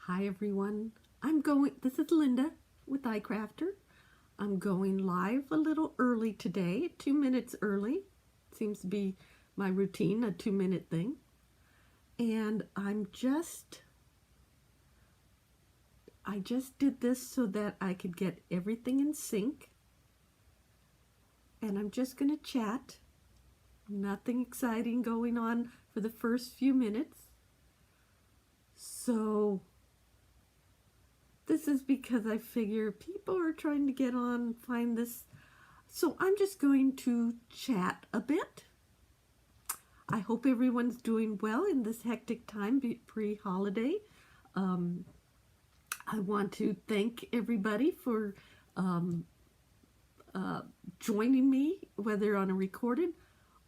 Hi everyone, this is Lynda with icrafter. I'm going live a little early today, 2 minutes early. Seems to be my routine, a 2-minute thing. And I just did this so that I could get everything in sync. And I'm just gonna chat. Nothing exciting going on for the first few minutes. So this is because I figure people are trying to get on, find this. So I'm just going to chat a bit. I hope everyone's doing well in this hectic time pre-holiday. I want to thank everybody for joining me, whether on a recorded.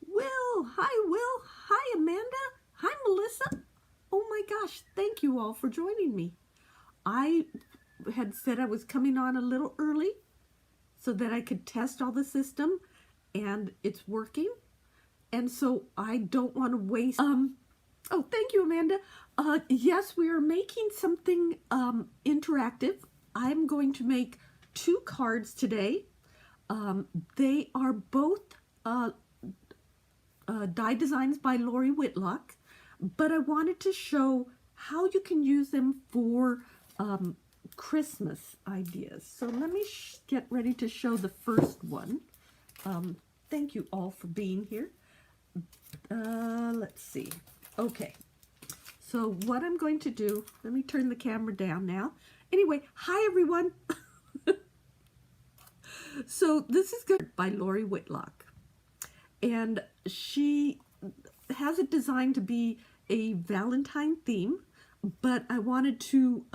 Will, hi Will, hi Amanda, hi Melissa. Oh my gosh, thank you all for joining me. I had said I was coming on a little early so that I could test all the system, and it's working. And so I don't want to waste. Oh, thank you, Amanda. Yes, we are making something interactive. I'm going to make 2 cards today. They are both die designs by Lori Whitlock, but I wanted to show how you can use them for Christmas ideas. So let me get ready to show the first one. Thank you all for being here. Let's see. Okay, so what I'm going to do, let me turn the camera down now. Anyway, hi everyone. So this is good by Lori Whitlock, and she has it designed to be a Valentine theme, but I wanted to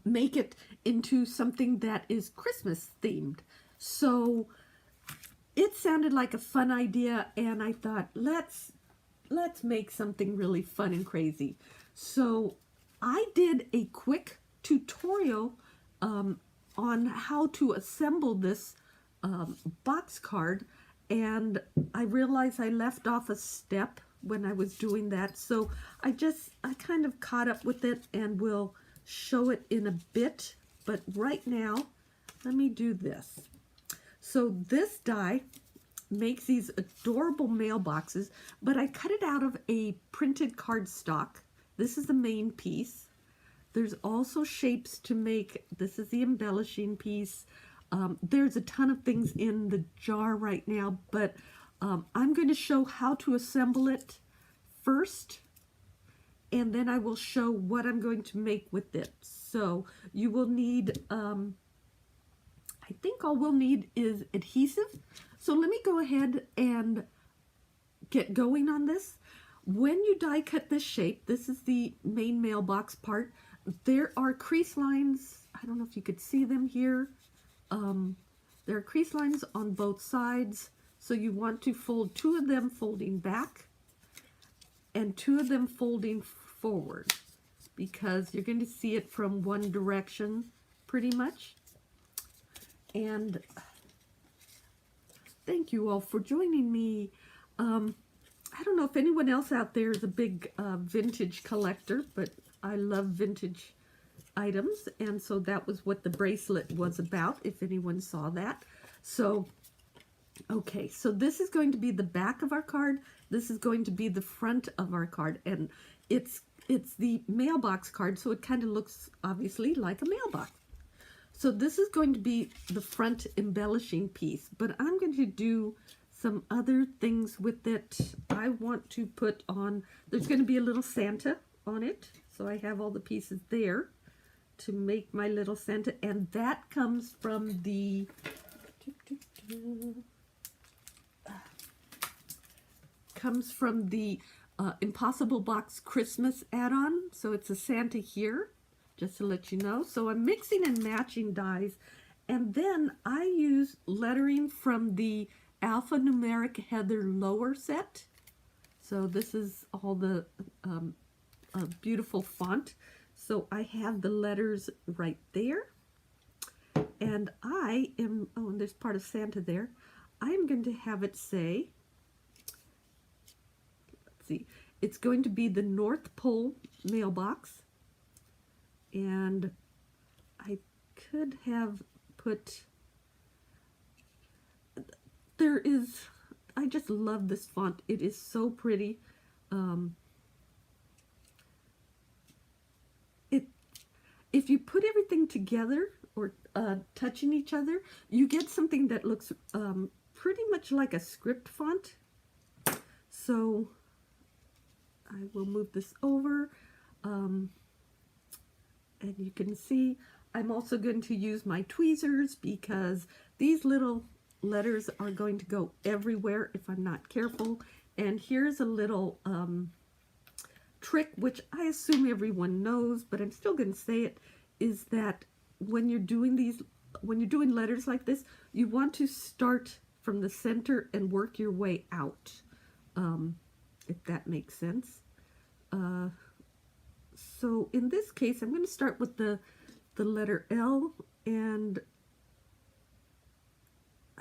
make it into something that is Christmas themed. So it sounded like a fun idea, and I thought, let's make something really fun and crazy. So I did a quick tutorial on how to assemble this box card, and I realized I left off a step when I was doing that, so I kind of caught up with it and will show it in a bit. But right now, let me do this. So this die makes these adorable mailboxes, but I cut it out of a printed cardstock. This is the main piece. There's also shapes to make. This is the embellishing piece. There's a ton of things in the jar right now, but I'm going to show how to assemble it first, and then I will show what I'm going to make with it. So you will need, I think all we'll need is adhesive. So let me go ahead and get going on this. When you die cut this shape, this is the main mailbox part, there are crease lines. I don't know if you could see them here. There are crease lines on both sides. So you want to fold 2 of them folding back and 2 of them folding forward, because you're going to see it from one direction pretty much. And thank you all for joining me. I don't know if anyone else out there is a big vintage collector, but I love vintage items, and so that was what the bracelet was about, if anyone saw that. So okay, so this is going to be the back of our card. This is going to be the front of our card, and it's the mailbox card, so it kind of looks obviously like a mailbox. So this is going to be the front embellishing piece, but I'm going to do some other things with it. I want to put on, there's going to be a little Santa on it, so I have all the pieces there to make my little Santa, and that comes from the Impossible Box Christmas add-on. So it's a Santa here, just to let you know. So I'm mixing and matching dies, and then I use lettering from the Alphanumeric Heather Lower set. So this is all the beautiful font. So I have the letters right there, and I am, oh, and there's part of Santa there. I am going to have it say, let's see, it's going to be the North Pole Mailbox. And I could have put, I just love this font. It is so pretty. If you put everything together or touching each other, you get something that looks pretty much like a script font. So I will move this over, and you can see I'm also going to use my tweezers because these little letters are going to go everywhere if I'm not careful. And here's a little trick, which I assume everyone knows, but I'm still going to say it, is that when you're doing letters like this, you want to start from the center and work your way out, if that makes sense. So in this case, I'm going to start with the letter L, and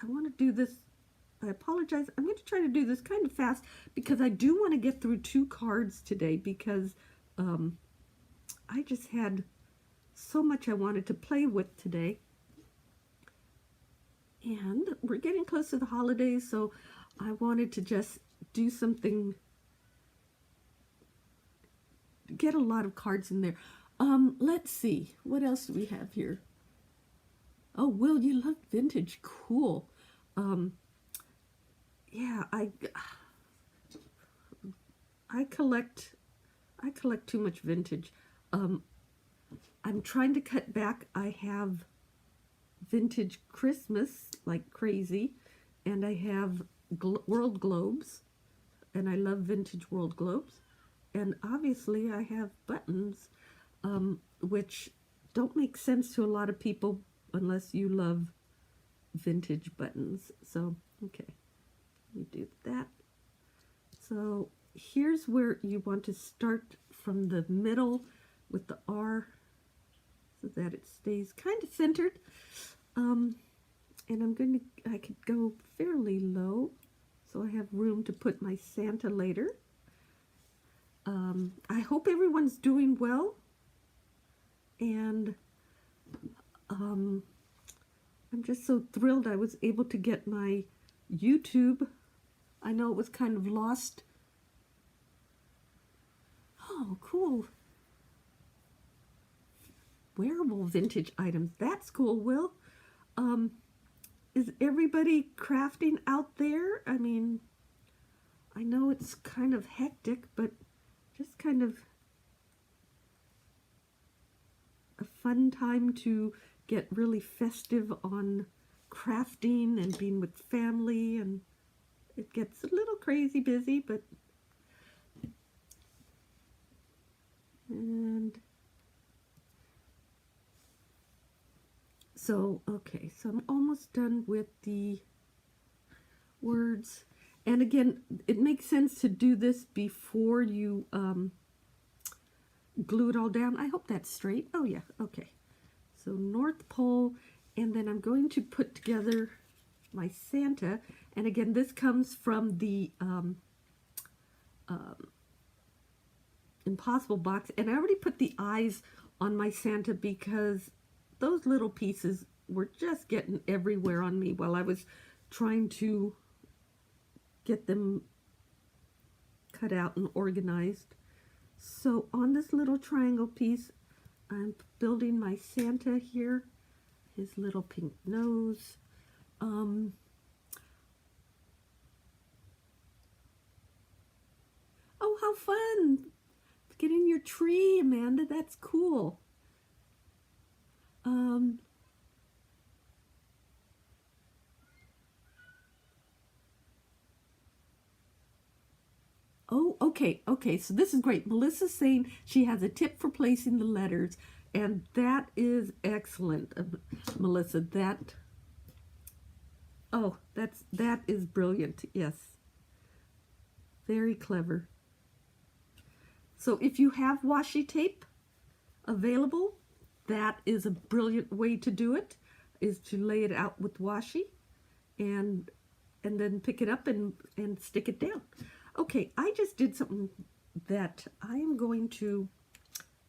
I want to do this. I apologize. I'm going to try to do this kind of fast because I do want to get through 2 cards today because I just had so much I wanted to play with today. And we're getting close to the holidays, so I wanted to just do something, get a lot of cards in there. Let's see. What else do we have here? Oh, Will, you love vintage. Cool. Yeah, I collect too much vintage. I'm trying to cut back. I have vintage Christmas like crazy, and I have world globes, and I love vintage world globes, and obviously I have buttons, which don't make sense to a lot of people unless you love vintage buttons. So okay, let me do that. So here's where you want to start from the middle with the R so that it stays kind of centered. And I could go fairly low so I have room to put my Santa later. I hope everyone's doing well, and I'm just so thrilled I was able to get my YouTube. I know it was kind of lost. Oh, cool. Wearable vintage items. That's cool, Will. Is everybody crafting out there? I mean, I know it's kind of hectic, but just kind of a fun time to get really festive on crafting and being with family, and it gets a little crazy busy, but and so okay, so I'm almost done with the words. And again, it makes sense to do this before you glue it all down. I hope that's straight. Oh yeah, okay. So North Pole, and then I'm going to put together my Santa. And again, this comes from the Impossible box. And I already put the eyes on my Santa because those little pieces were just getting everywhere on me while I was trying to get them cut out and organized. So on this little triangle piece, I'm building my Santa here, his little pink nose. Oh, how fun! Get in your tree, Amanda. That's cool. Oh, okay, so this is great. Melissa's saying she has a tip for placing the letters, and that is excellent, Melissa. That is brilliant. Yes, very clever. So if you have washi tape available, that is a brilliant way to do it, is to lay it out with washi and then pick it up and stick it down. Okay, I just did something that I am going to,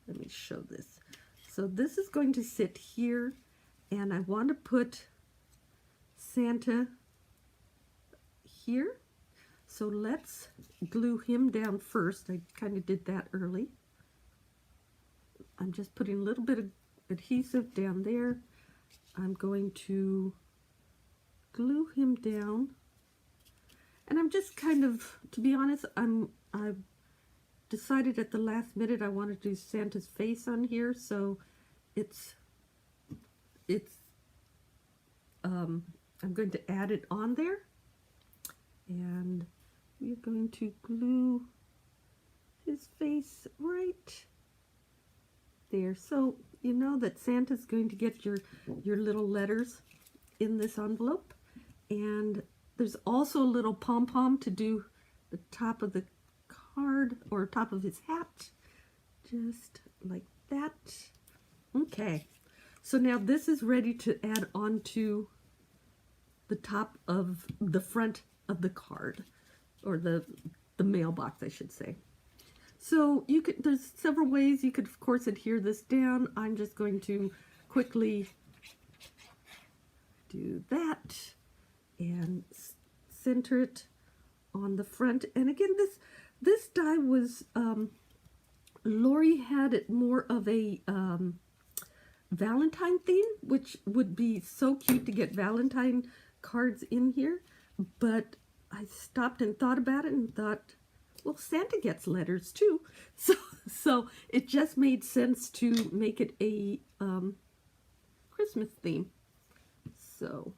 let me show this. So this is going to sit here, and I want to put Santa here. So let's glue him down first. I kind of did that early. I'm just putting a little bit of adhesive down there. I'm going to glue him down. And I'm just kind of, to be honest, I've decided at the last minute I want to do Santa's face on here, so I'm going to add it on there, and we're going to glue his face right there. So you know that Santa's going to get your little letters in this envelope, and there's also a little pom-pom to do the top of the card, or top of his hat, just like that. Okay, so now this is ready to add on to the top of the front of the card, or the mailbox, I should say. So you could, there's several ways you could of course adhere this down. I'm just going to quickly do that and center it on the front. And again, this die was, Lori had it more of a Valentine theme, which would be so cute to get Valentine cards in here. But I stopped and thought about it and thought, well, Santa gets letters too. So it just made sense to make it a Christmas theme. So,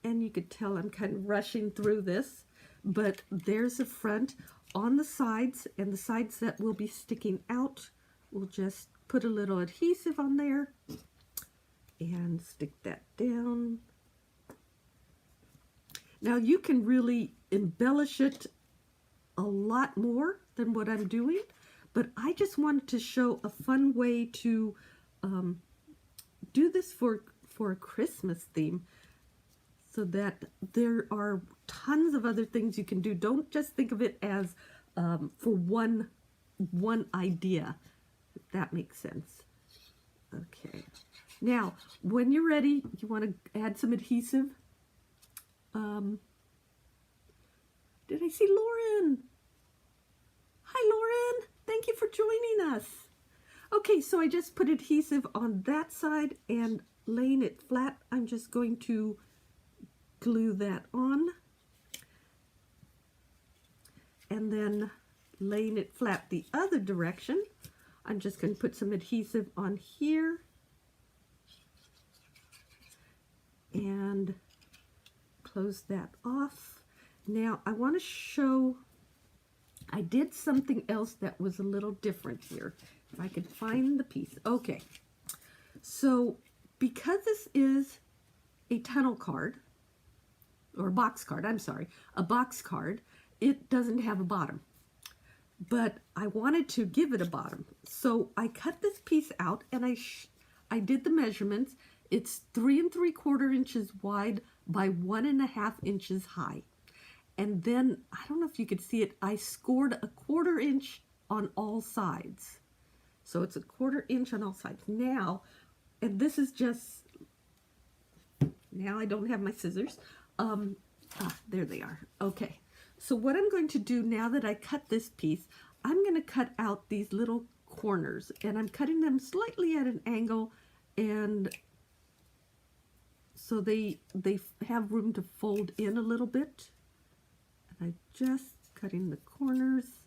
and you could tell I'm kind of rushing through this, but there's a front. On the sides, and the sides that will be sticking out, we'll just put a little adhesive on there and stick that down. Now you can really embellish it a lot more than what I'm doing, but I just wanted to show a fun way to do this for a Christmas theme, so that there are tons of other things you can do. Don't just think of it as for one idea, if that makes sense. Okay, now when you're ready, you want to add some adhesive. Did I see Lauren? Hi Lauren, thank you for joining us. Okay, so I just put adhesive on that side, and laying it flat, I'm just going to glue that on, and then laying it flat the other direction, I'm just going to put some adhesive on here and close that off. Now I want to show, I did something else that was a little different here. If I could find the piece. Okay, so because this is a tunnel card, or a box card, I'm sorry, a box card, it doesn't have a bottom. But I wanted to give it a bottom. So I cut this piece out, and I did the measurements. It's 3 3/4 inches wide by 1.5 inches high. And then, I don't know if you could see it, I scored a 1/4 inch on all sides. So it's a 1/4 inch on all sides. Now, and this is just, now I don't have my scissors. There they are. Okay. So what I'm going to do now that I cut this piece, I'm going to cut out these little corners, and I'm cutting them slightly at an angle, and so they have room to fold in a little bit. And I'm just cutting the corners.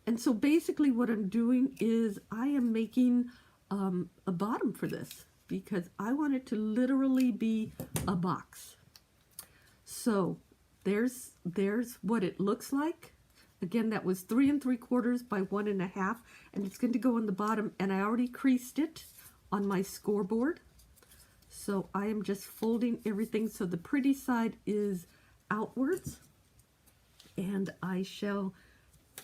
And so basically what I'm doing is I am making a bottom for this, because I want it to literally be a box. So there's what it looks like. Again, that was 3 3/4 by 1.5, and it's going to go on the bottom, and I already creased it on my scoreboard. So I am just folding everything so the pretty side is outwards, and I shall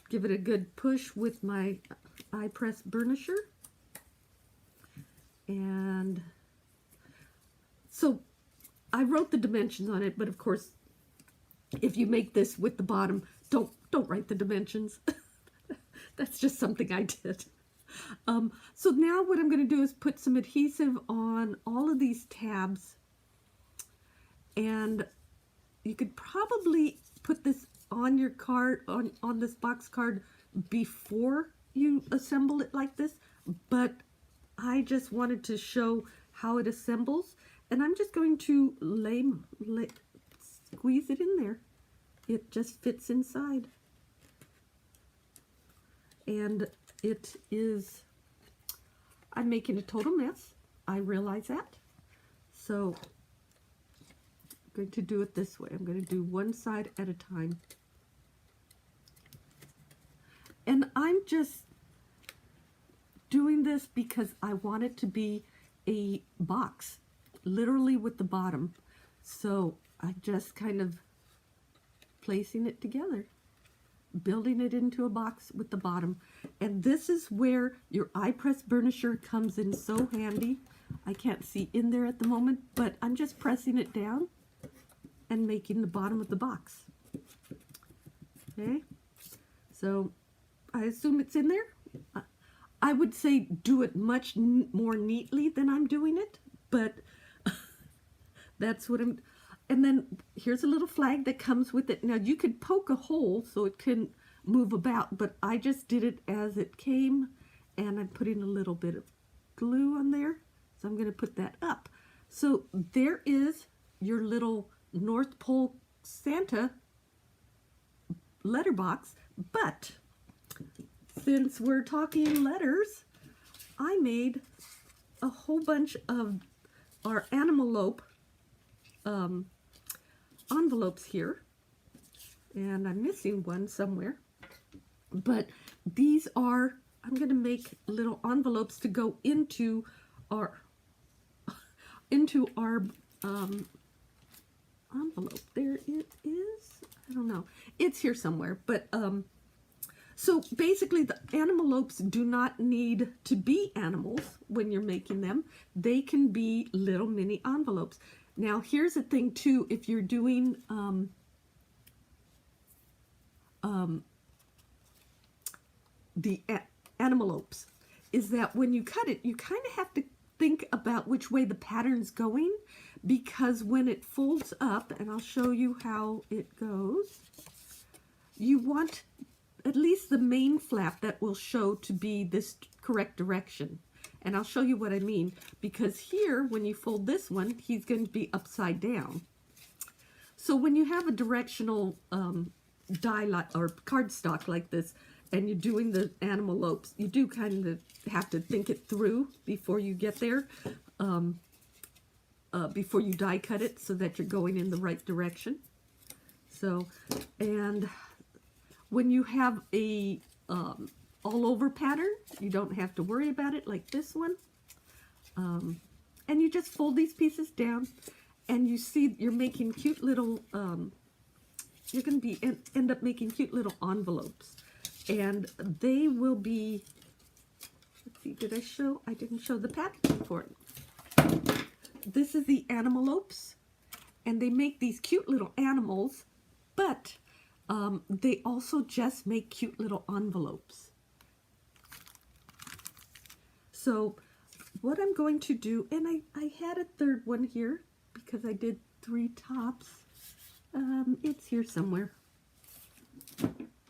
give it a good push with my I-press burnisher. And so I wrote the dimensions on it, but of course, if you make this with the bottom, don't write the dimensions. That's just something I did. So now what I'm going to do is put some adhesive on all of these tabs, and you could probably put this on your card, on this box card before you assemble it like this, but I just wanted to show how it assembles, and I'm just going to squeeze it in there. It just fits inside, and it is, I'm making a total mess. I realize that. So I'm going to do it this way. I'm going to do one side at a time. And I'm just doing this because I want it to be a box, literally with the bottom. So I'm just kind of placing it together, building it into a box with the bottom. And this is where your iPress burnisher comes in so handy. I can't see in there at the moment, but I'm just pressing it down and making the bottom of the box. Okay, so I assume it's in there. I would say do it much more neatly than I'm doing it, but that's what I'm. And then here's a little flag that comes with it. Now you could poke a hole so it can move about, but I just did it as it came, and I'm putting a little bit of glue on there. So I'm going to put that up. So there is your little North Pole Santa letterbox, but since we're talking letters, I made a whole bunch of our Animalope envelopes here, and I'm missing one somewhere, but these are, I'm going to make little envelopes to go into our envelope. There it is. I don't know. It's here somewhere, but so basically the envelopes do not need to be animals when you're making them. They can be little mini envelopes. Now here's the thing too, if you're doing the animalopes, is that when you cut it, you kind of have to think about which way the pattern's going, because when it folds up, and I'll show you how it goes, you want at least the main flap that will show to be this correct direction. And I'll show you what I mean, because here, when you fold this one, he's going to be upside down. So when you have a directional die or cardstock like this, and you're doing the animalopes, you do kind of have to think it through before you get there, before you die cut it, so that you're going in the right direction. So, and when you have a all over pattern, you don't have to worry about it like this one. And you just fold these pieces down, and you see you're making cute little, you're going to end up making cute little envelopes. And they will be, let's see, did I show? I didn't show the packaging for it. This is the animalopes, and they make these cute little animals, but they also just make cute little envelopes. So what I'm going to do, and I had a third one here because I did 3 tops. It's here somewhere.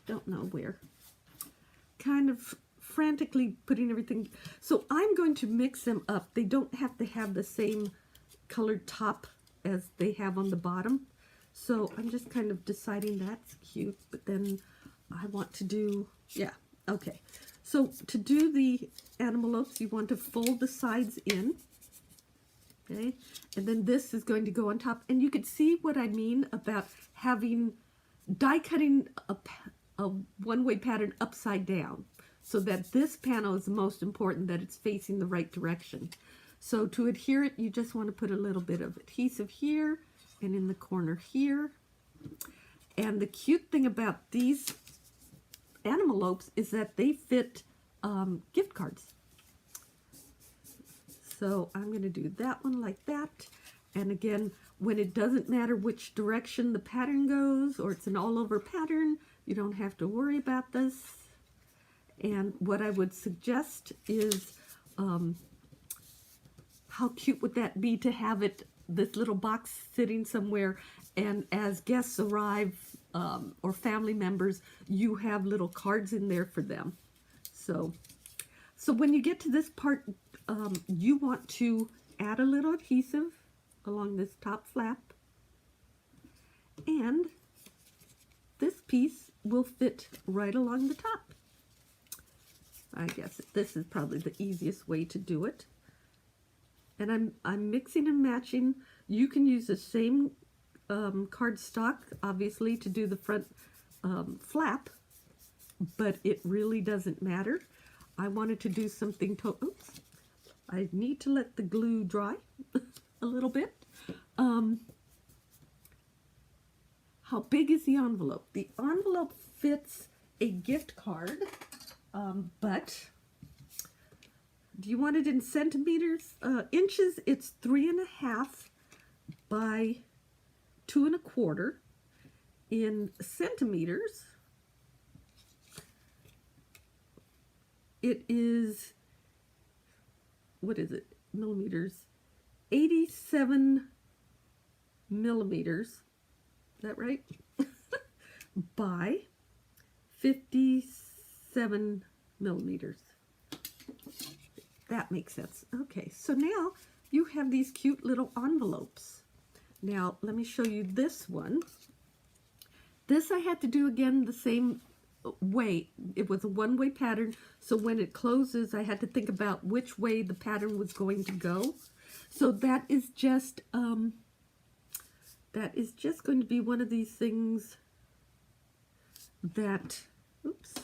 Don't know where. Kind of frantically putting everything. So I'm going to mix them up. They don't have to have the same colored top as they have on the bottom. So I'm just kind of deciding that's cute, but then I want to do, yeah, okay. So to do the animalopes, you want to fold the sides in, okay? And then this is going to go on top. And you can see what I mean about having, die cutting a one-way pattern upside down, so that this panel is the most important, that it's facing the right direction. So to adhere it, you just want to put a little bit of adhesive here and in the corner here. And the cute thing about these animalopes is that they fit gift cards. So I'm going to do that one like that. And again, when it doesn't matter which direction the pattern goes, or it's an all over pattern, You don't have to worry about this. And what I would suggest is, how cute would that be to have it, this little box sitting somewhere, and as guests arrive, or family members, you have little cards in there for them. So when you get to this part, you want to add a little adhesive along this top flap, and this piece will fit right along the top. I guess this is probably the easiest way to do it. And I'm mixing and matching. You can use the same cardstock, obviously, to do the front flap, but it really doesn't matter. I wanted to do something oops. I need to let the glue dry a little bit. How big is the envelope? The envelope fits a gift card, but do you want it in centimeters? Inches, it's 3.5 by 2.25. In centimeters, it is, what is it, millimeters? 87 millimeters, is that right? By 57 millimeters. That makes sense. Okay, so now you have these cute little envelopes. Now, let me show you this one. This I had to do again the same way. It was a one-way pattern, so when it closes, I had to think about which way the pattern was going to go. So that is just going to be one of these things that, oops,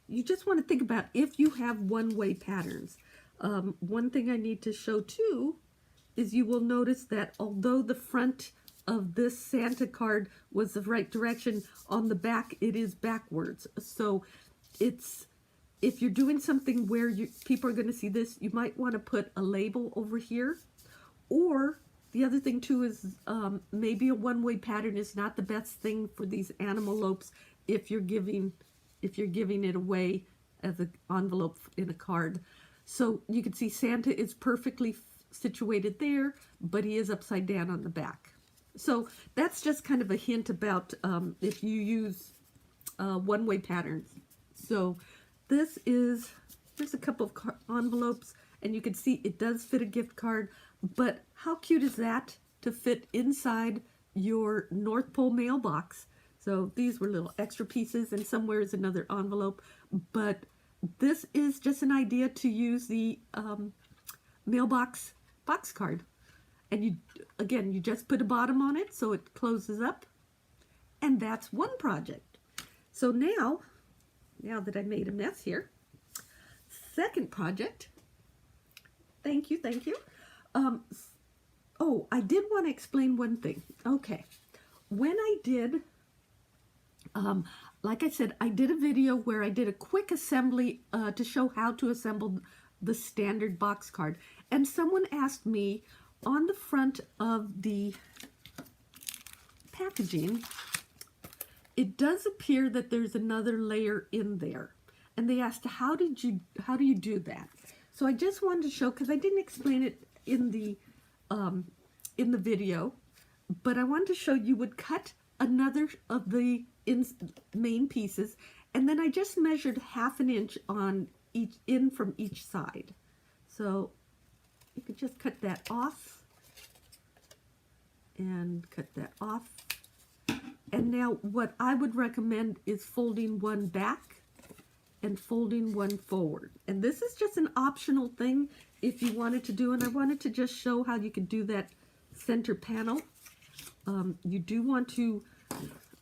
you just want to think about if you have one-way patterns. One thing I need to show too is you will notice that although the front of this Santa card was the right direction, on the back it is backwards. So it's, if you're doing something where people are going to see this, you might want to put a label over here. Or the other thing too is maybe a one-way pattern is not the best thing for these envelopes if you're giving it away as an envelope in a card. So you can see Santa is perfectly situated there, but he is upside down on the back. So that's just kind of a hint about if you use one-way patterns. So this is, there's a couple of envelopes, and you can see it does fit a gift card, but how cute is that to fit inside your North Pole mailbox? So these were little extra pieces, and somewhere is another envelope, but this is just an idea to use the mailbox box card. And you just put a bottom on it so it closes up, and that's one project. So now that I made a mess here, second project, thank you. Oh, I did want to explain one thing. Okay, when I did, like I said, I did a video where I did a quick assembly to show how to assemble the standard box card, and someone asked me, on the front of the packaging, it does appear that there's another layer in there. And they asked, how do you do that? So I just wanted to show, because I didn't explain it in the video, but I wanted to show you would cut another of the main pieces, and then I just measured 1/2 inch on each from each side. So you could just cut that off and cut that off. And now what I would recommend is folding one back and folding one forward. And this is just an optional thing if you wanted to do, and I wanted to just show how you could do that center panel. You do want to,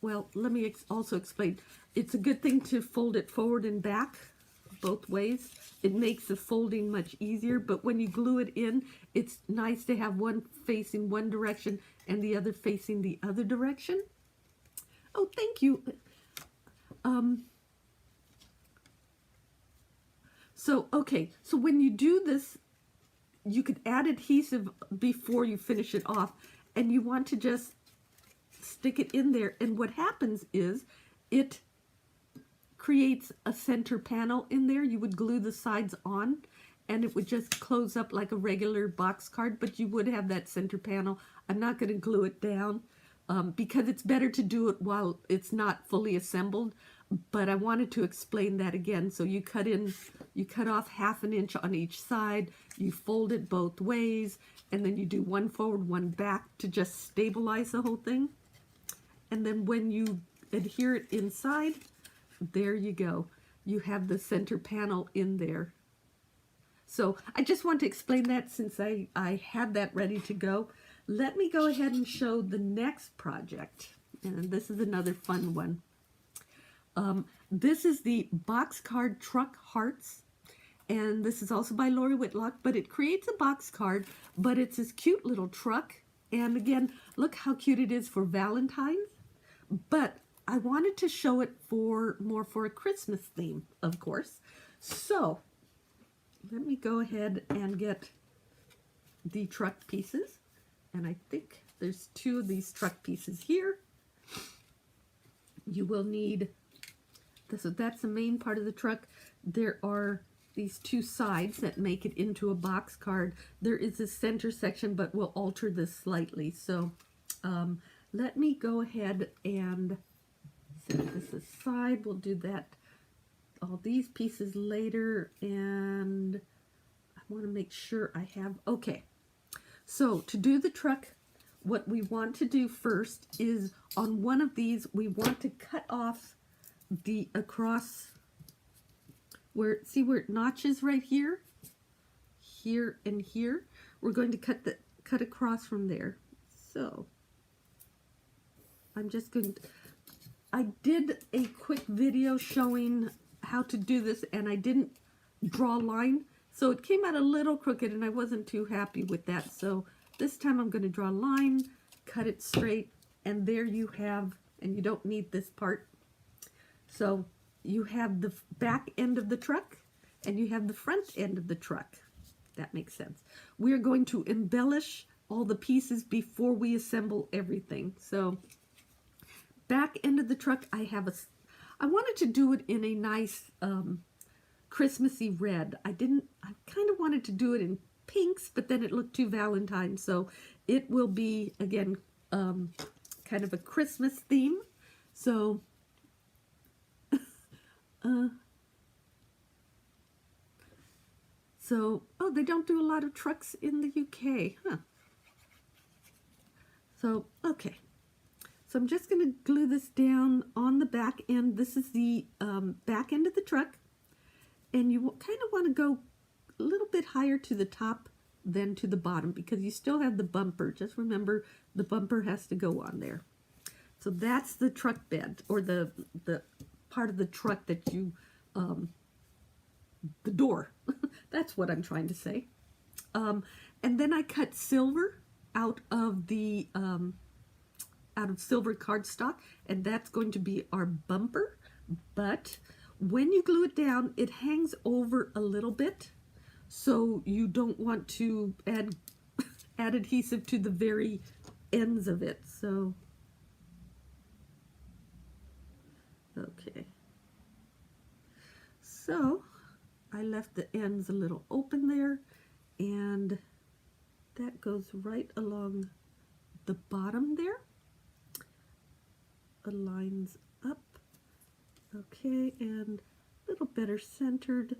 well, let me also explain. It's a good thing to fold it forward and back both ways. It makes the folding much easier, but when you glue it in, it's nice to have one facing one direction and the other facing the other direction. Oh, thank you. Okay, so when you do this, you could add adhesive before you finish it off, and you want to just stick it in there, and what happens is it creates a center panel in there. You would glue the sides on and it would just close up like a regular box card, but you would have that center panel. I'm not going to glue it down because it's better to do it while it's not fully assembled, but I wanted to explain that again. So you cut off 1/2 inch on each side, you fold it both ways, and then you do one forward, one back to just stabilize the whole thing. And then when you adhere it inside, there you go. You have the center panel in there. So I just want to explain that since I had that ready to go. Let me go ahead and show the next project. And this is another fun one. This is the boxcard truck hearts. And this is also by Lori Whitlock, but it creates a box card, but it's this cute little truck. And again, look how cute it is for Valentine's. But I wanted to show it more for a Christmas theme, of course. So let me go ahead and get the truck pieces. And I think there's 2 of these truck pieces here. You will need, so that's the main part of the truck. There are these 2 sides that make it into a box card. There is a center section, but we'll alter this slightly. So let me go ahead and set this aside. We'll do that, all these pieces later, and I want to make sure I have, okay. So to do the truck, what we want to do first is on one of these, we want to cut off the across, where, see where it notches right here, here and here. We're going to cut across from there. So I'm just going to, I did a quick video showing how to do this and I didn't draw a line. So it came out a little crooked and I wasn't too happy with that. So this time I'm going to draw a line, cut it straight, and there you have, and you don't need this part. So you have the back end of the truck and you have the front end of the truck. That makes sense. We are going to embellish all the pieces before we assemble everything. So back end of the truck, I wanted to do it in a nice Christmassy red. I kind of wanted to do it in pinks, but then it looked too Valentine. So it will be, again, kind of a Christmas theme. So, oh, they don't do a lot of trucks in the UK, huh? So, okay. So I'm just going to glue this down on the back end. This is the back end of the truck. And you kind of want to go a little bit higher to the top than to the bottom because you still have the bumper. Just remember the bumper has to go on there. So that's the truck bed, or the part of the truck that you, the door. That's what I'm trying to say. And then I cut silver out of the silver cardstock, and that's going to be our bumper. But when you glue it down, it hangs over a little bit, so you don't want to add adhesive to the very ends of it. So, okay. So I left the ends a little open there, and that goes right along the bottom there. Aligns up. Okay, and a little better centered.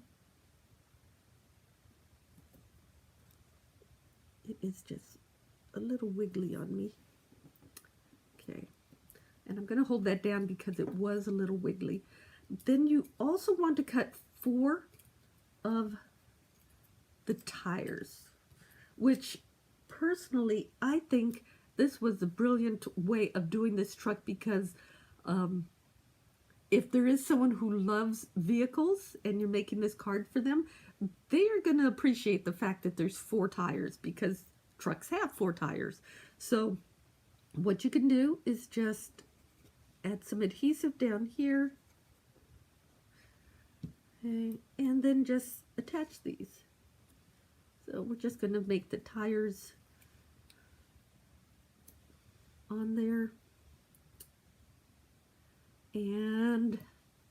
It is just a little wiggly on me. Okay, and I'm going to hold that down because it was a little wiggly. Then you also want to cut 4 of the tires, which personally I think this was a brilliant way of doing this truck because if there is someone who loves vehicles and you're making this card for them, they are going to appreciate the fact that there's 4 tires because trucks have 4 tires. So what you can do is just add some adhesive down here, okay, and then just attach these. So we're just going to make the tires on there. And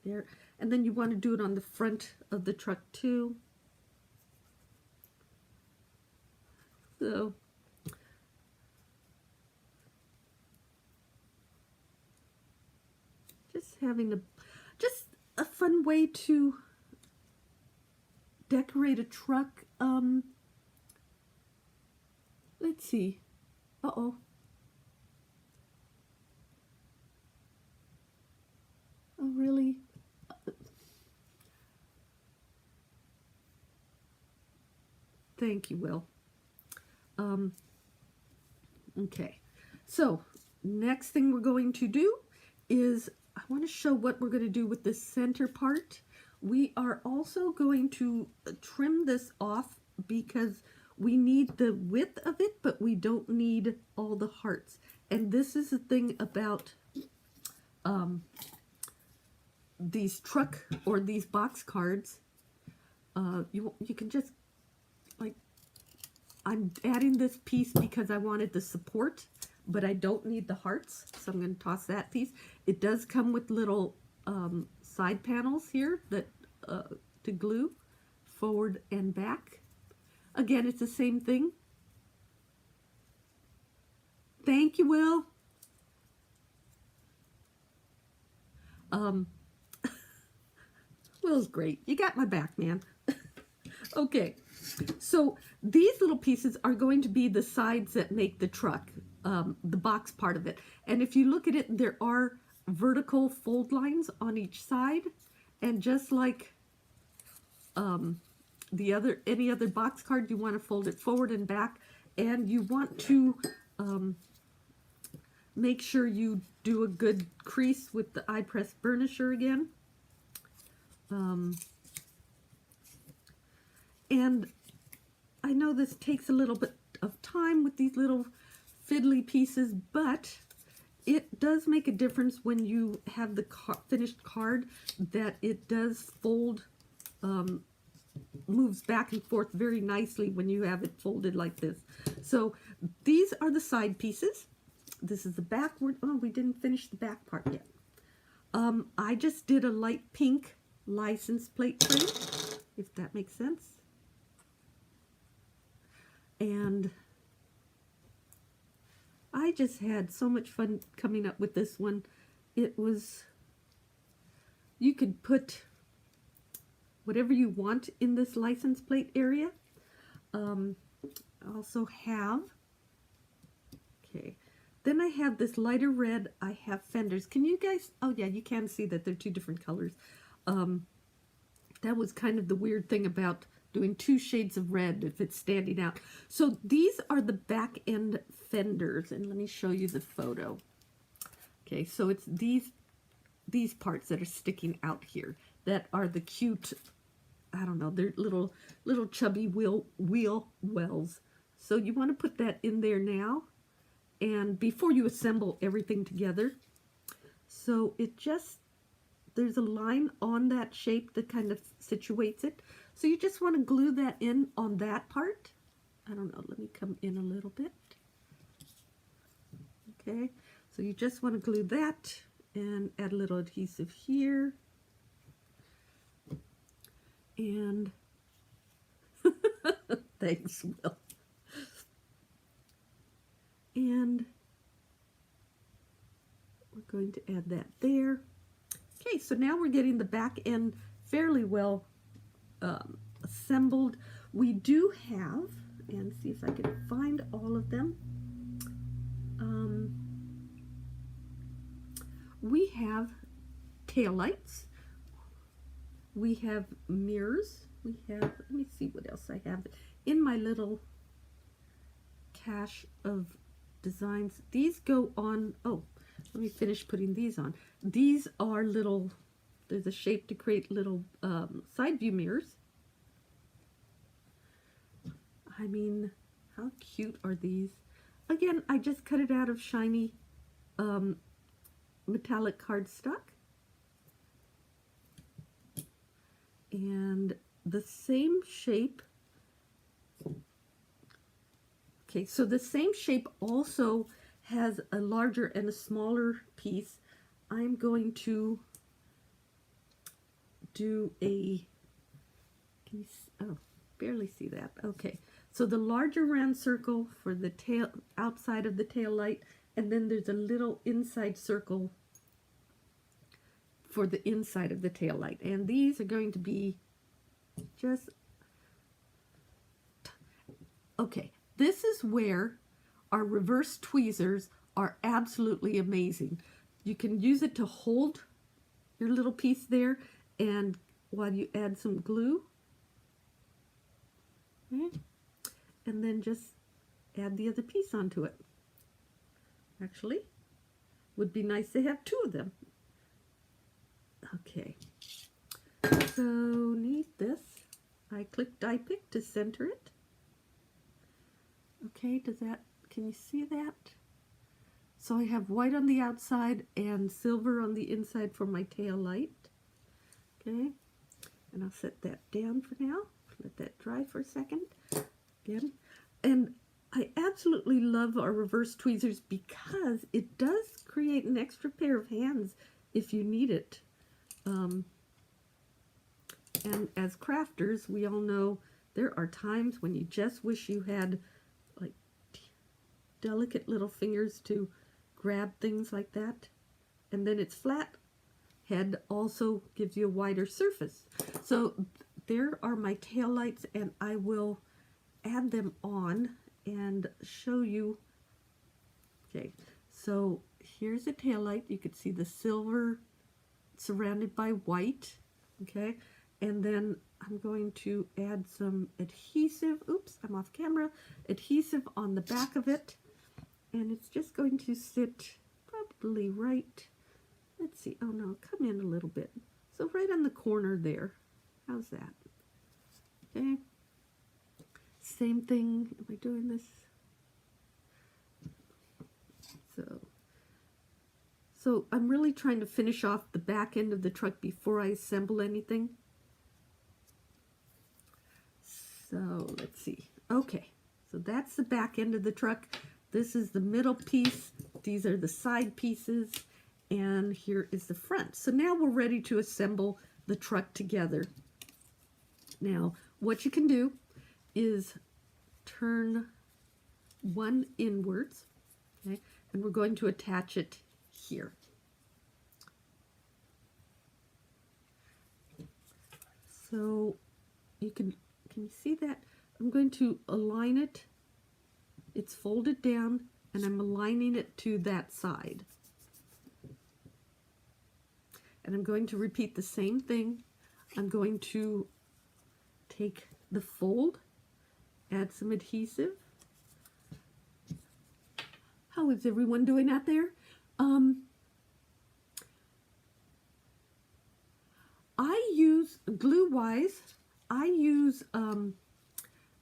there. And then you want to do it on the front of the truck too. So just having just a fun way to decorate a truck. Let's see. Uh-oh. Oh, really? Thank you, Will. Okay. So, next thing we're going to do is I want to show what we're going to do with the center part. We are also going to trim this off because we need the width of it, but we don't need all the hearts. And this is the thing about these truck or these box cards. You can just, like, I'm adding this piece because I wanted the support, but I don't need the hearts, so I'm going to toss that piece. It does come with little side panels here that to glue forward and back. Again, it's the same thing. Thank you, Will. Will's great. You got my back, man. Okay, so these little pieces are going to be the sides that make the truck, the box part of it. And if you look at it, there are vertical fold lines on each side. And just like any other box card, you want to fold it forward and back. And you want to make sure you do a good crease with the I-press burnisher again. And I know this takes a little bit of time with these little fiddly pieces, but it does make a difference when you have the finished card that it does fold, moves back and forth very nicely when you have it folded like this. So these are the side pieces. This is the backward. Oh, we didn't finish the back part yet. I just did a light pink license plate frame, if that makes sense. And I just had so much fun coming up with this one. It was, you could put whatever you want in this license plate area. I also have, okay, then I have this lighter red. I have fenders. Can you guys, oh yeah, you can see that they're two different colors. That was kind of the weird thing about doing two shades of red if it's standing out. So these are the back end fenders, and let me show you the photo. Okay, so it's these parts that are sticking out here that are the cute, I don't know, they're little chubby wheel wells. So you want to put that in there now, and before you assemble everything together. So it just, there's a line on that shape that kind of situates it. So you just want to glue that in on that part. I don't know, let me come in a little bit. Okay, so you just want to glue that and add a little adhesive here. And thanks, Will. And we're going to add that there. Okay, so now we're getting the back end fairly well assembled. We do have, and see if I can find all of them. We have taillights. We have mirrors. We have, let me see what else I have in my little cache of designs. These go on, oh, let me finish putting these on. These are little, there's a shape to create little side view mirrors. I mean, how cute are these? Again, I just cut it out of shiny metallic cardstock. And the same shape. Okay, so the same shape also has a larger and a smaller piece. I'm going to do a, can you see, oh, barely see that. Okay, so the larger round circle for the tail, outside of the tail light, and then there's a little inside circle for the inside of the tail light. And these are going to be just, okay, this is where our reverse tweezers are absolutely amazing. You can use it to hold your little piece there, and while you add some glue, okay, and then just add the other piece onto it. Actually, would be nice to have two of them. Okay, so need this. I click die pick to center it. Okay, does that, can you see that? So I have white on the outside and silver on the inside for my tail light. Okay, and I'll set that down for now. Let that dry for a second. Again, and I absolutely love our reverse tweezers because it does create an extra pair of hands if you need it. And as crafters, we all know there are times when you just wish you had like delicate little fingers to grab things like that. And then its flat head also gives you a wider surface. So there are my tail lights, and I will add them on and show you. Okay, so here's the tail light. You can see the silver surrounded by white. Okay, and then I'm going to add some adhesive. Oops, I'm off camera. Adhesive on the back of it, and it's just going to sit probably right, let's see, oh no, come in a little bit. So right on the corner there. How's that? Okay. Same thing. Am I doing this? So I'm really trying to finish off the back end of the truck before I assemble anything. So let's see. Okay, so that's the back end of the truck. This is the middle piece. These are the side pieces. And here is the front. So now we're ready to assemble the truck together. Now, what you can do is turn one inwards, okay, and we're going to attach it here. So you can you see that? I'm going to align it. It's folded down, and I'm aligning it to that side. And I'm going to repeat the same thing. I'm going to take the fold, add some adhesive. How is everyone doing out there? I use, glue-wise, I use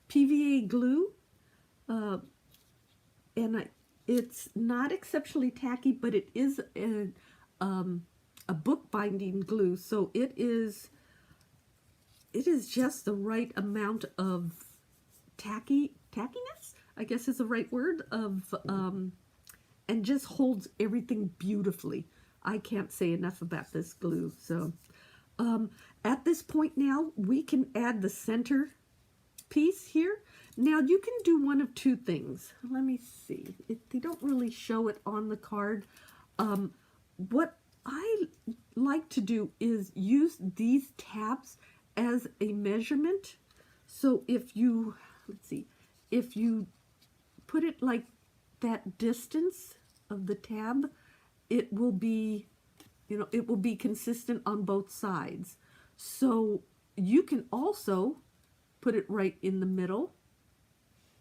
PVA glue, and it's not exceptionally tacky, but it is a bookbinding glue, so it is just the right amount of tackiness, I guess is the right word, of and just holds everything beautifully. I can't say enough about this glue. So at this point now, we can add the center piece here. Now you can do one of two things. Let me see. They don't really show it on the card. What I like to do is use these tabs as a measurement. So if you, let's see, if you put it like that distance of the tab, it will be, it will be consistent on both sides. So you can also put it right in the middle.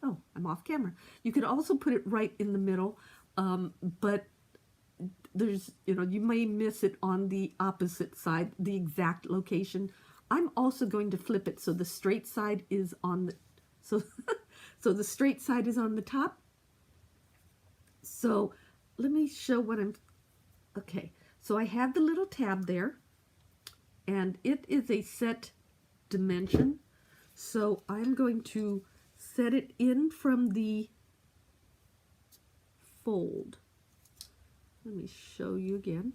Oh, I'm off camera. You could also put it right in the middle, but there's, you may miss it on the opposite side, the exact location. I'm also going to flip it so the straight side is on the, so the straight side is on the top. So let me show what I'm, okay. So I have the little tab there, and it is a set dimension. So I'm going to set it in from the fold. Let me show you again.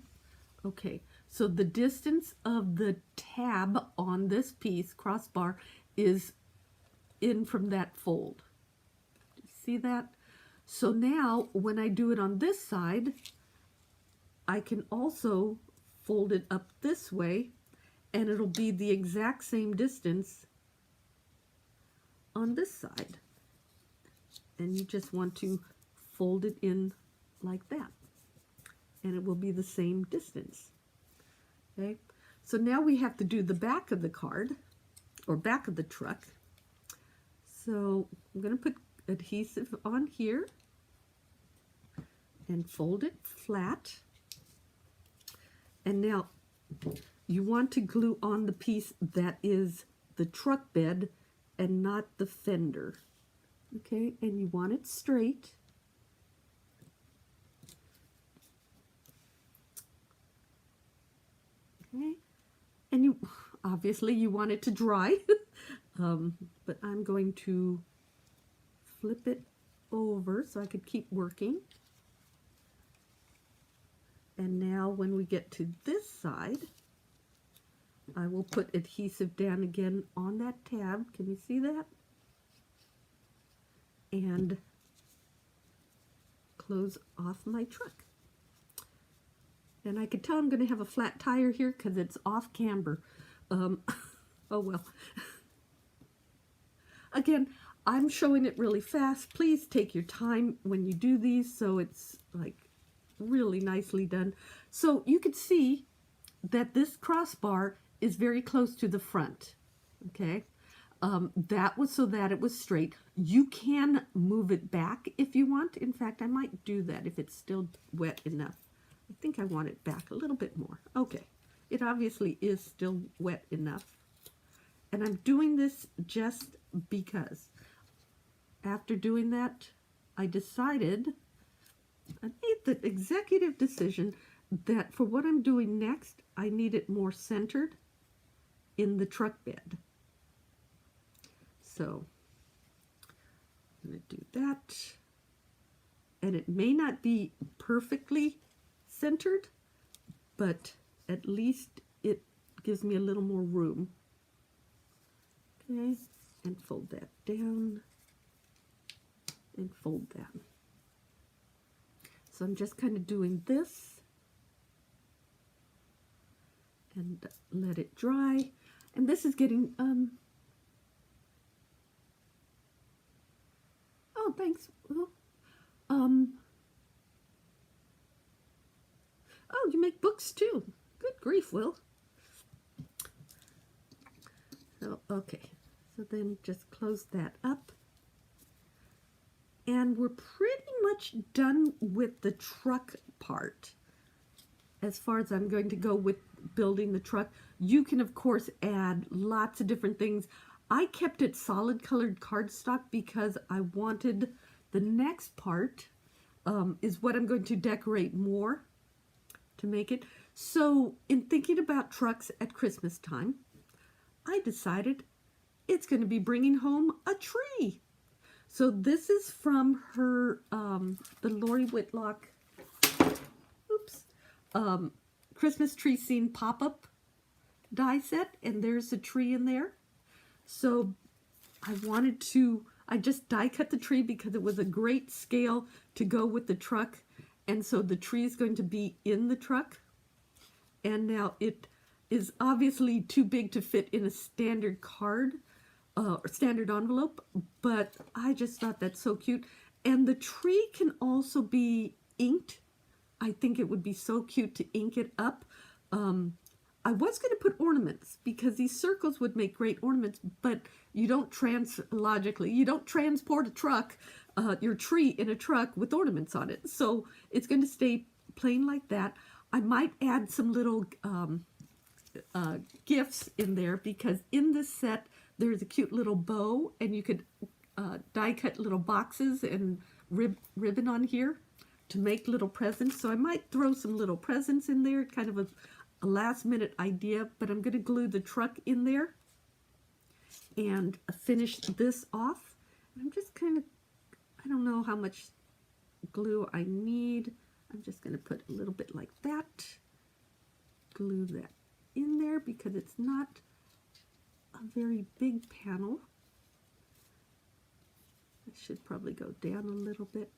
Okay, so the distance of the tab on this piece, crossbar, is in from that fold. See that? So now when I do it on this side, I can also fold it up this way, and it'll be the exact same distance on this side. And you just want to fold it in like that, and it will be the same distance. Okay, so now we have to do the back of the card, or back of the truck. So I'm going to put adhesive on here and fold it flat. And now you want to glue on the piece that is the truck bed and not the fender. Okay, and you want it straight. Okay, and you obviously you want it to dry, but I'm going to flip it over so I could keep working. And now when we get to this side, I will put adhesive down again on that tab. Can you see that? And close off my truck. And I can tell I'm going to have a flat tire here because it's off camber. Oh well. Again, I'm showing it really fast. Please take your time when you do these so it's like really nicely done. So you can see that this crossbar is very close to the front. Okay, that was so that it was straight. You can move it back if you want. In fact, I might do that if it's still wet enough. I think I want it back a little bit more. Okay, it obviously is still wet enough. And I'm doing this just because after doing that, I decided, I made the executive decision that for what I'm doing next, I need it more centered in the truck bed. So I'm going to do that. And it may not be perfectly centered, but at least it gives me a little more room. Okay, and fold that down and fold that. So I'm just kind of doing this and let it dry. And this is getting, oh, thanks. Oh, you make books too. Good grief, Will. So, okay. So then just close that up. And we're pretty much done with the truck part. As far as I'm going to go with building the truck, you can of course add lots of different things. I kept it solid colored cardstock because I wanted the next part is what I'm going to decorate more to make it. So in thinking about trucks at Christmas time, I decided it's going to be bringing home a tree. So this is from her, the Lori Whitlock, Christmas tree scene pop-up die set, and there's a tree in there. So I just die cut the tree because it was a great scale to go with the truck, and so the tree is going to be in the truck. And now it is obviously too big to fit in a standard card, or standard envelope, but I just thought that's so cute. And the tree can also be inked. I think it would be so cute to ink it up. I was going to put ornaments because these circles would make great ornaments, but you don't you don't transport a truck, your tree in a truck with ornaments on it. So it's going to stay plain like that. I might add some little gifts in there because in this set there's a cute little bow, and you could die cut little boxes and ribbon on here to make little presents. So I might throw some little presents in there, kind of a last minute idea, but I'm going to glue the truck in there and finish this off. I'm just kind of, I don't know how much glue I need. I'm just going to put a little bit like that. glue that in there because it's not a very big panel. I should probably go down a little bit.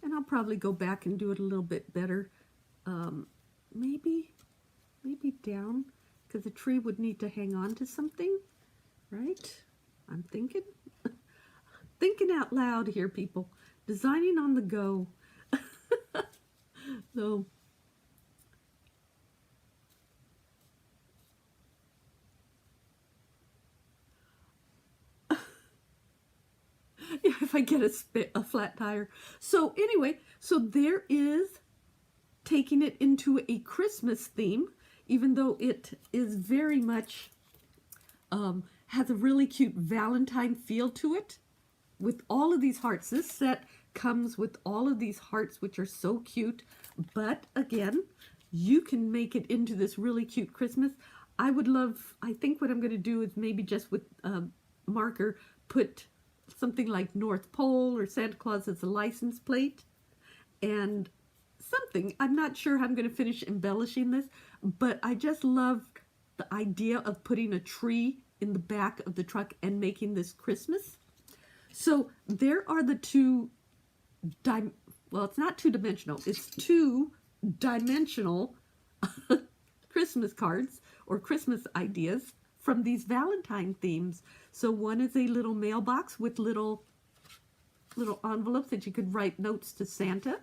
And I'll probably go back and do it a little bit better. Maybe down, because the tree would need to hang on to something, right? I'm thinking. Thinking out loud here, people. Designing on the go. So, yeah, if I get a flat tire. So anyway, so there is taking it into a Christmas theme, even though it is very much, has a really cute Valentine feel to it with all of these hearts. This set comes with all of these hearts, which are so cute, but again, you can make it into this really cute Christmas. I think what I'm going to do is maybe just with marker put something like North Pole or Santa Claus as a license plate and something. I'm not sure how I'm going to finish embellishing this, but I just love the idea of putting a tree in the back of the truck and making this Christmas. So there are the well, it's not two-dimensional, it's two-dimensional Christmas cards or Christmas ideas from these Valentine themes. So one is a little mailbox with little envelopes that you could write notes to Santa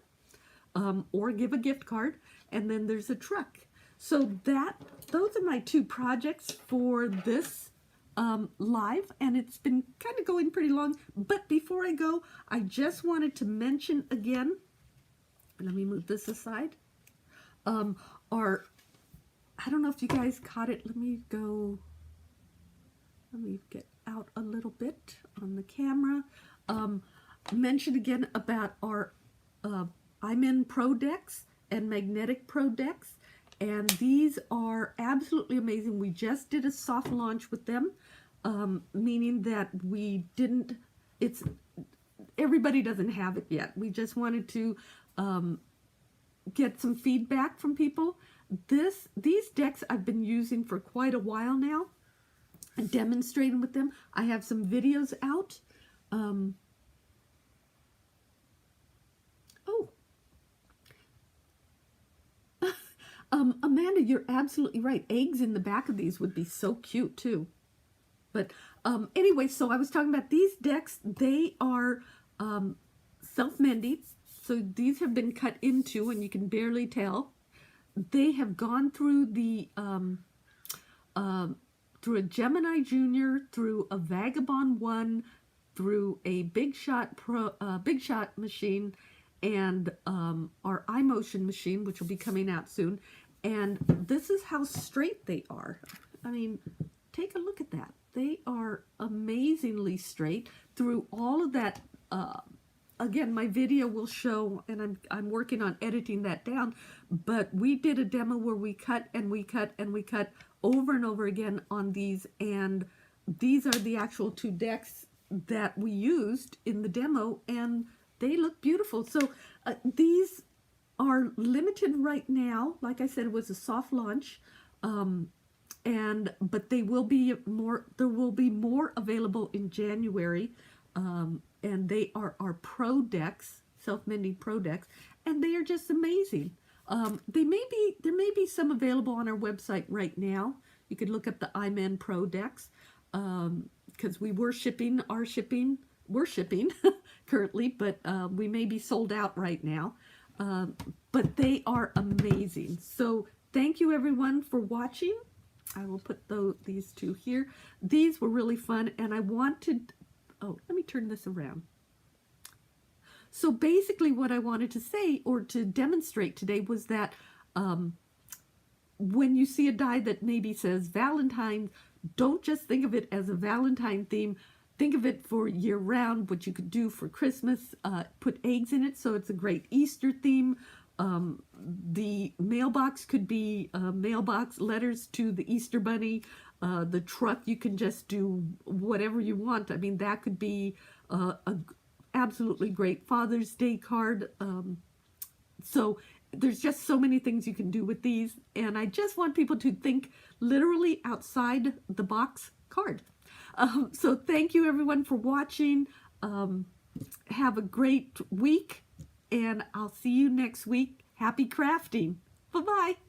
or give a gift card. And then there's a truck. So those are my two projects for this live, and it's been kind of going pretty long. But before I go, I just wanted to mention again, let me move this aside, I don't know if you guys caught it. Let me get out a little bit on the camera. Mention again about our I'm in Pro decks and Magnetic Pro decks. And these are absolutely amazing. We just did a soft launch with them, meaning that everybody doesn't have it yet. We just wanted to get some feedback from people. These decks I've been using for quite a while now and demonstrating with them. I have some videos out. Amanda, you're absolutely right. Eggs in the back of these would be so cute too. But anyway, so I was talking about these decks. They are self-mending. So these have been cut into, and you can barely tell. They have gone through through a Gemini Junior, through a Vagabond 1, through a Big Shot machine, and our iMotion machine, which will be coming out soon. And this is how straight they are. I mean, take a look at that. They are amazingly straight through all of that. Again, my video will show, and I'm working on editing that down, but we did a demo where we cut and we cut and we cut over and over again on these, and these are the actual two decks that we used in the demo, and they look beautiful. So these are limited right now. Like I said, it was a soft launch, but they will be more. There will be more available in January, and they are our Pro decks, self-mending Pro decks, and they are just amazing. There may be some available on our website right now. You could look up the iMen Pro decks because we're shipping currently, but we may be sold out right now. But they are amazing. So thank you everyone for watching. I will put these two here. These were really fun, and I wanted, let me turn this around. So basically what I wanted to say or to demonstrate today was that when you see a die that maybe says Valentine's, don't just think of it as a Valentine theme. Think of it for year-round, what you could do for Christmas. Put eggs in it, so it's a great Easter theme. The mailbox could be mailbox letters to the Easter Bunny. The truck, you can just do whatever you want. I mean, that could be a absolutely great Father's Day card. So there's just so many things you can do with these, and I just want people to think literally outside the box card. So thank you everyone for watching. Have a great week, and I'll see you next week. Happy crafting. Bye-bye.